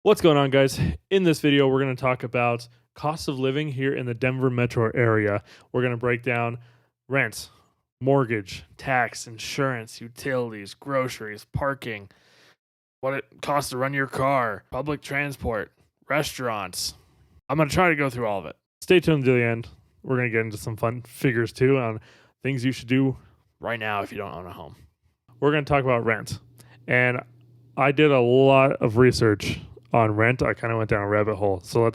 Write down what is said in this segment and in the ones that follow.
What's going on, guys? In this video, we're going to talk about cost of living here in the Denver metro area. We're going to break down rent, mortgage, tax, insurance, utilities, groceries, parking, what it costs to run your car, public transport, restaurants. I'm going to try to go through all of it. Stay tuned to the end. We're going to get into some fun figures too on things you should do right now if you don't own a home. We're going to talk about rent. And I did a lot of research on rent. I kind of went down a rabbit hole. So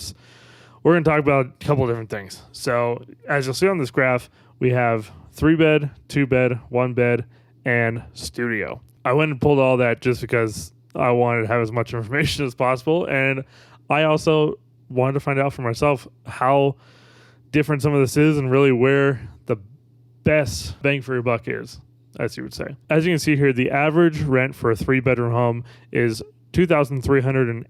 we're going to talk about a couple of different things. So as you'll see on this graph, we have 3-bed, 2-bed, 1-bed, and studio. I went and pulled all that just because I wanted to have as much information as possible. And I also wanted to find out for myself how different some of this is and really where the best bang for your buck is, as you would say. As you can see here, the average rent for a 3-bedroom home is $2,380.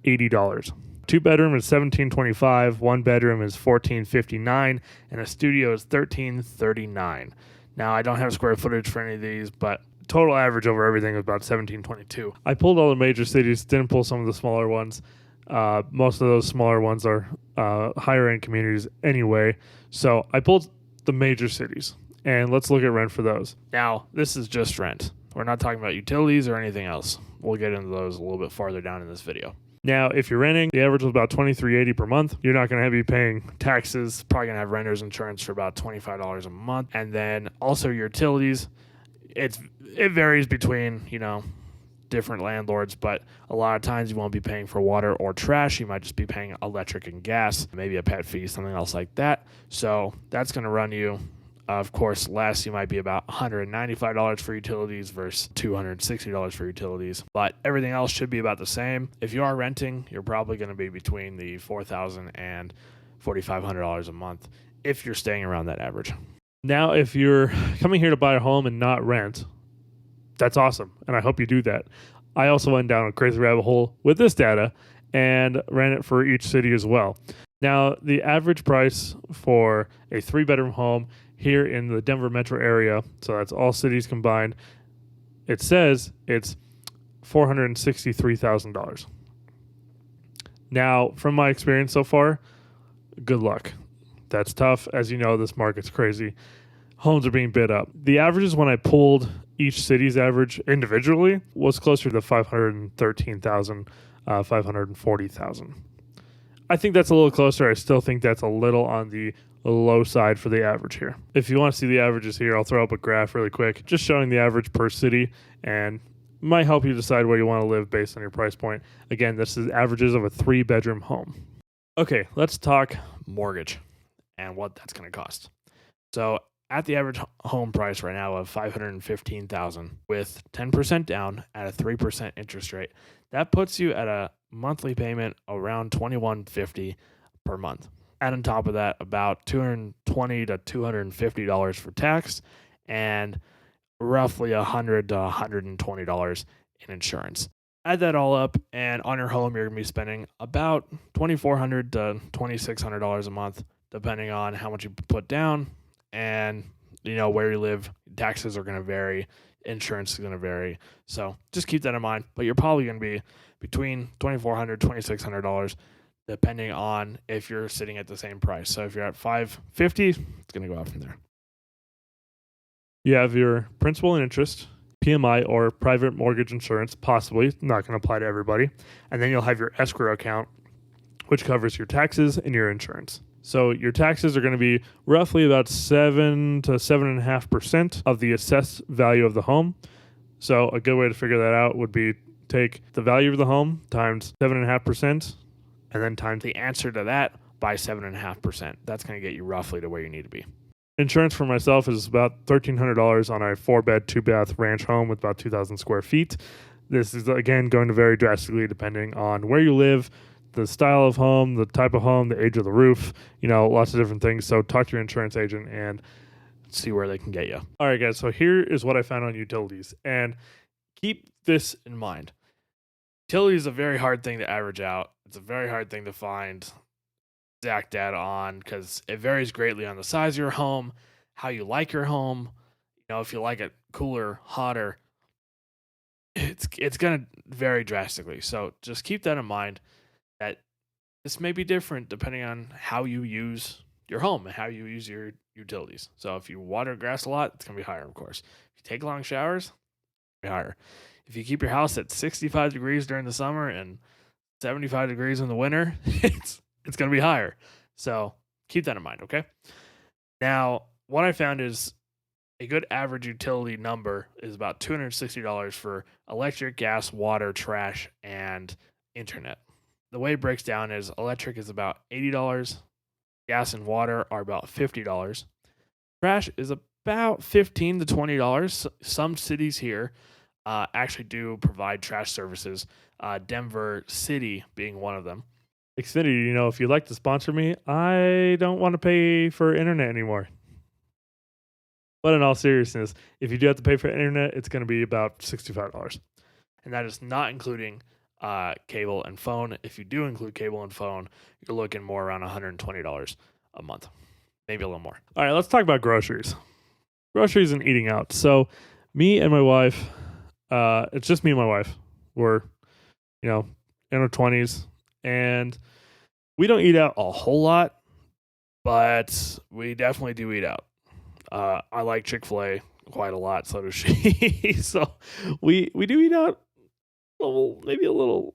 2-bedroom is $1,725, 1-bedroom is $1,459, and a studio is $1,339. Now, I don't have square footage for any of these, but total average over everything is about $1,722. I pulled all the major cities, didn't pull some of the smaller ones. Most of those smaller ones are higher end communities anyway. So I pulled the major cities, and let's look at rent for those. Now, this is just rent. We're not talking about utilities or anything else. We'll get into those a little bit farther down in this video. Now, if you're renting, the average was about $2,380 per month. You're not going to be paying taxes. Probably going to have renter's insurance for about $25 a month. And then also your utilities. It varies between, different landlords, but a lot of times you won't be paying for water or trash. You might just be paying electric and gas, maybe a pet fee, something else like that. So that's going to run you, of course, less. You might be about $195 for utilities versus $260 for utilities, but everything else should be about the same. If you are renting, you're probably going to be between the $4,000 and $4,500 a month if you're staying around that average. Now, if you're coming here to buy a home and not rent, that's awesome, and I hope you do that. I also went down a crazy rabbit hole with this data and ran it for each city as well. Now, the average price for a 3-bedroom home here in the Denver metro area, so that's all cities combined, it says it's $463,000. Now, from my experience so far, good luck. That's tough. As you know, this market's crazy. Homes are being bid up. The averages when I pulled each city's average individually was closer to 513,000, 540,000. I think that's a little closer. I still think that's a little on the low side for the average here. If you want to see the averages here, I'll throw up a graph really quick, just showing the average per city, and might help you decide where you want to live based on your price point. Again, this is averages of a 3-bedroom home. Okay, let's talk mortgage and what that's going to cost. So at the average home price right now of $515,000 with 10% down at a 3% interest rate, that puts you at a monthly payment around $2,150 per month. And on top of that, about $220 to $250 for tax and roughly $100 to $120 in insurance. Add that all up, and on your home, you're going to be spending about $2,400 to $2,600 a month, depending on how much you put down and where you live. Taxes are going to vary, insurance is going to vary, so just keep that in mind. But you're probably going to be between $2,400 $2,600 depending on if you're sitting at the same price. So if you're at $550, it's going to go out from there. You have your principal and interest, PMI or private mortgage insurance, possibly, not going to apply to everybody, and then you'll have your escrow account, which covers your taxes and your insurance. So your taxes are going to be roughly about 7 to 7.5% of the assessed value of the home. So a good way to figure that out would be take the value of the home times 7.5%, and then times the answer to that by 7.5%. That's going to get you roughly to where you need to be. Insurance for myself is about $1,300 on a 4-bed, 2-bath ranch home with about 2,000 square feet. This is, again, going to vary drastically depending on where you live, the style of home, the type of home, the age of the roof, lots of different things. So talk to your insurance agent and see where they can get you. All right, guys, so here is what I found on utilities. And keep this in mind. Utilities is a very hard thing to average out. It's a very hard thing to find exact data on because it varies greatly on the size of your home, how you like your home. If you like it cooler, hotter, it's going to vary drastically. So just keep that in mind. that this may be different depending on how you use your home and how you use your utilities. So if you water grass a lot, it's going to be higher, of course. If you take long showers, it's going to be higher. If you keep your house at 65 degrees during the summer and 75 degrees in the winter, it's going to be higher. So keep that in mind, okay? Now, what I found is a good average utility number is about $260 for electric, gas, water, trash, and internet. The way it breaks down is electric is about $80, gas and water are about $50. Trash is about $15 to $20. Some cities here actually do provide trash services, Denver City being one of them. Xfinity, if you'd like to sponsor me, I don't want to pay for internet anymore. But in all seriousness, if you do have to pay for internet, it's going to be about $65. And that is not including cable and phone. If you do include cable and phone, you're looking more around $120 a month, maybe a little more. All right, let's talk about groceries. Groceries and eating out. So me and my wife, it's just me and my wife. We're, in our 20s, and we don't eat out a whole lot, but we definitely do eat out. I like Chick-fil-A quite a lot, so does she. So we do eat out maybe a little,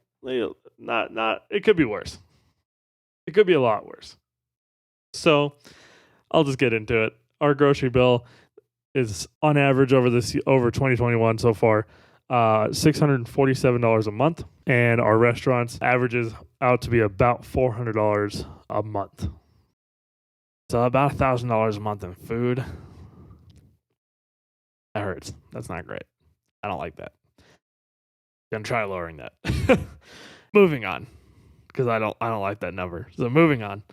not, it could be worse. It could be a lot worse. So I'll just get into it. Our grocery bill is on average over 2021 so far, $647 a month, and our restaurants averages out to be about $400 a month. So about $1,000 a month in food. That hurts. That's not great. I don't like that. Gonna try lowering that. Moving on, because I don't like that number. So moving on.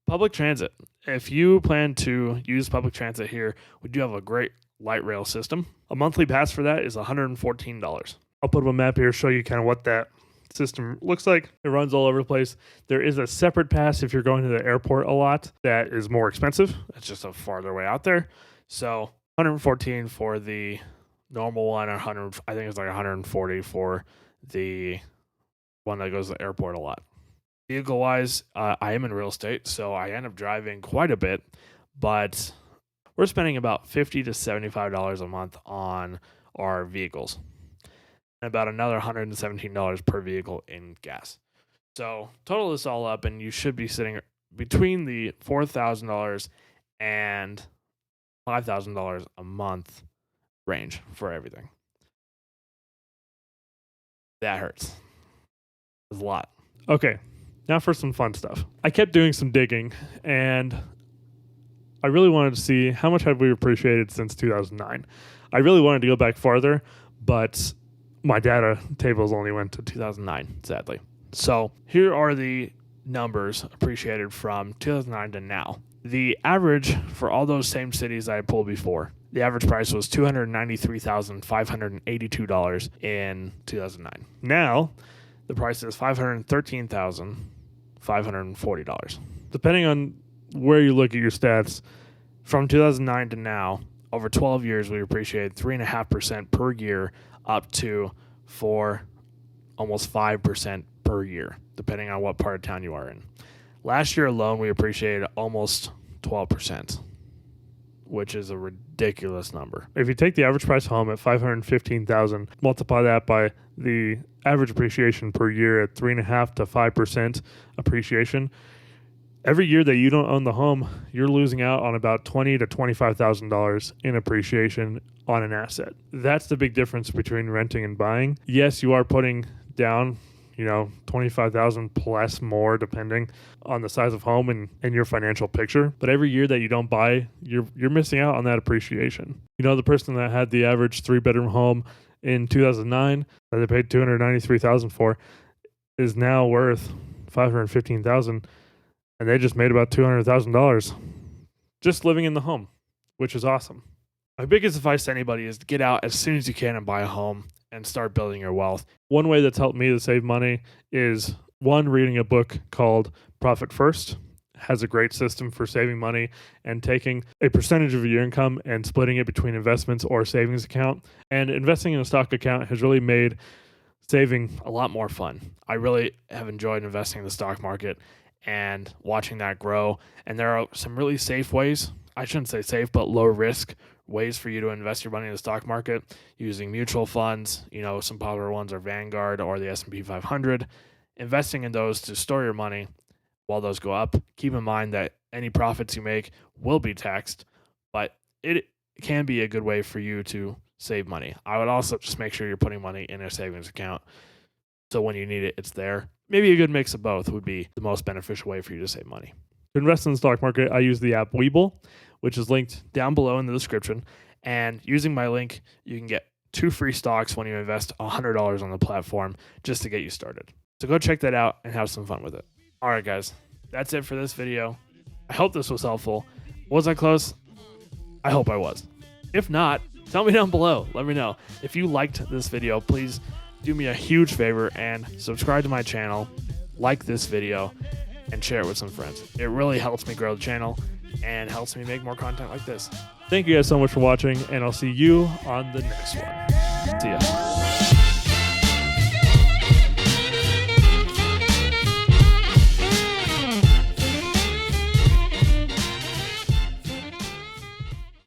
Public transit. If you plan to use public transit here, we do have a great light rail system. A monthly pass for that is $114. I'll put up a map here to show you kind of what that system looks like. It runs all over the place. There is a separate pass if you're going to the airport a lot that is more expensive. It's just a farther way out there. So $114 for the normal one, I think it's like $140 for the one that goes to the airport a lot. Vehicle wise, I am in real estate, so I end up driving quite a bit, but we're spending about $50 to $75 a month on our vehicles, and about another $117 per vehicle in gas. So total this all up, and you should be sitting between the $4,000 and $5,000 a month range for everything. That hurts. It's a lot. Okay, now for some fun stuff. I kept doing some digging, and I really wanted to see how much had we appreciated since 2009. I really wanted to go back farther, but my data tables only went to 2009, sadly. So here are the numbers appreciated from 2009 to now. The average for all those same cities I pulled before, the average price was $293,582 in 2009. Now, the price is $513,540. Depending on where you look at your stats, from 2009 to now, over 12 years, we appreciated 3.5% per year up to almost 5% per year, depending on what part of town you are in. Last year alone, we appreciated almost 12%, which is a ridiculous number. If you take the average price home at $515,000, multiply that by the average appreciation per year at 3.5% to 5% appreciation, every year that you don't own the home, you're losing out on about $20,000 to $25,000 in appreciation on an asset. That's the big difference between renting and buying. Yes, you are putting down, $25,000 plus more depending on the size of home and your financial picture. But every year that you don't buy, you're missing out on that appreciation. The person that had the average 3-bedroom home in 2009 that they paid $293,000 for is now worth $515,000, and they just made about $200,000 just living in the home, which is awesome. My biggest advice to anybody is to get out as soon as you can and buy a home and start building your wealth. One way that's helped me to save money is, reading a book called Profit First. It has a great system for saving money and taking a percentage of your income and splitting it between investments or savings account. And investing in a stock account has really made saving a lot more fun. I really have enjoyed investing in the stock market and watching that grow. And there are some really safe ways. I shouldn't say safe, but low risk ways for you to invest your money in the stock market using mutual funds. Some popular ones are Vanguard or the S&P 500. Investing in those to store your money while those go up. Keep in mind that any profits you make will be taxed, but it can be a good way for you to save money. I would also just make sure you're putting money in a savings account so when you need it, it's there. Maybe a good mix of both would be the most beneficial way for you to save money. To invest in the stock market, I use the app Webull, which is linked down below in the description. And using my link, you can get 2 free stocks when you invest $100 on the platform just to get you started. So go check that out and have some fun with it. All right, guys, that's it for this video. I hope this was helpful. Was I close? I hope I was. If not, tell me down below. Let me know. If you liked this video, please do me a huge favor and subscribe to my channel, like this video, and share it with some friends. It really helps me grow the channel and helps me make more content like this. Thank you guys so much for watching, and I'll see you on the next one. See ya.